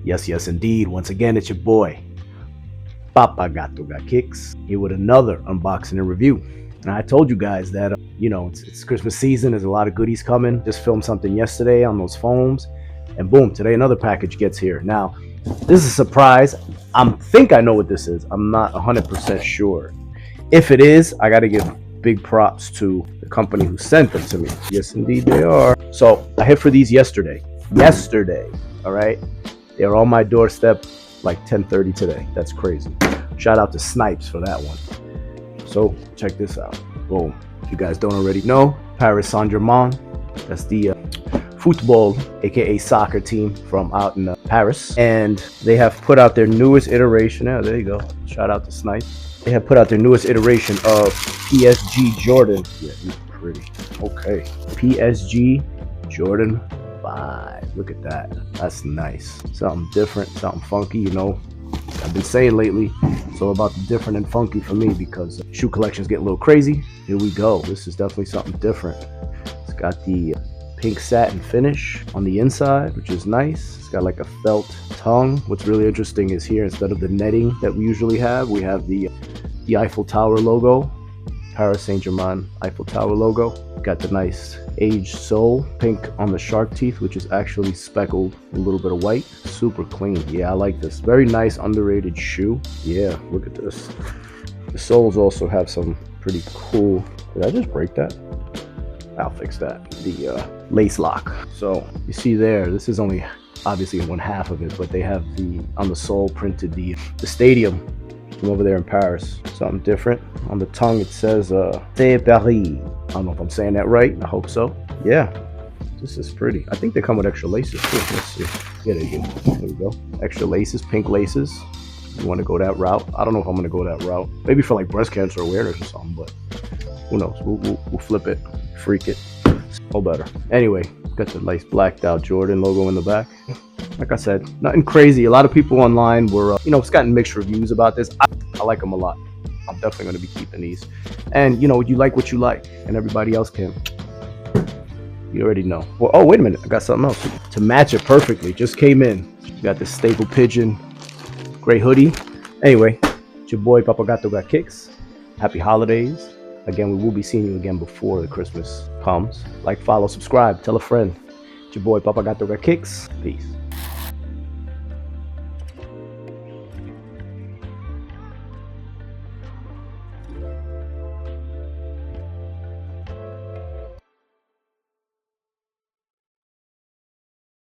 Yes, yes, indeed. Once again, it's your boy, Papa Gato Got Kicks, here with another unboxing and review. And I told you guys that, it's Christmas season. There's a lot of goodies coming. Just filmed something yesterday on those foams. And boom, today another package gets here. Now, this is a surprise. I know what this is. I'm not 100% sure. If it is, I got to give big props to the company who sent them to me. Yes, indeed they are. So I hit for these yesterday. All right? They were on my doorstep like 10:30 today. That's crazy. Shout out to Snipes for that one. So check this out. Boom. If you guys don't already know, Paris Saint-Germain. That's the football, aka soccer team from out in Paris. And they have put out their newest iteration. Oh, there you go. Shout out to Snipes. They have put out their newest iteration of PSG Jordan. Yeah, he's pretty. Okay. PSG Jordan 5. Look at that. That's nice. Something different, something funky, I've been saying lately, it's all about the different and funky for me because shoe collections get a little crazy. Here we go. This is definitely something different. It's got the pink satin finish on the inside, which is nice. It's got like a felt tongue. What's really interesting is here, instead of the netting that we usually have, we have the Eiffel Tower logo, Paris Saint-Germain Eiffel Tower logo. Got the nice aged sole, pink on the shark teeth, which is actually speckled a little bit of white. Super clean. Yeah, I like this. Very nice, underrated shoe. Yeah, look at this. The soles also have some pretty cool. Did I just break that? I'll fix that. The lace lock. So you see there, this is only obviously one half of it, but they have on the sole printed the stadium from over there in Paris. Something different. On the tongue it says C'est Paris. I don't know if I'm saying that right. I hope so. Yeah, this is pretty. I think they come with extra laces too. Let's see. Yeah, they do. There we go. Extra laces, pink laces. You want to go that route? I don't know if I'm going to go that route. Maybe for like breast cancer awareness or something, but who knows? We'll flip it, freak it. All better. Anyway, got the nice blacked out Jordan logo in the back. Like I said, nothing crazy. A lot of people online were, it's gotten mixed reviews about this. I like them a lot. I'm definitely going to be keeping these. And, you like what you like, and everybody else can. You already know. Well, oh, wait a minute. I got something else to match it perfectly. Just came in. You got this staple pigeon gray hoodie. Anyway, it's your boy Papa Gato Got Kicks. Happy holidays. Again, we will be seeing you again before the Christmas comes. Like, follow, subscribe, tell a friend. It's your boy Papa Gato Got Kicks. Peace.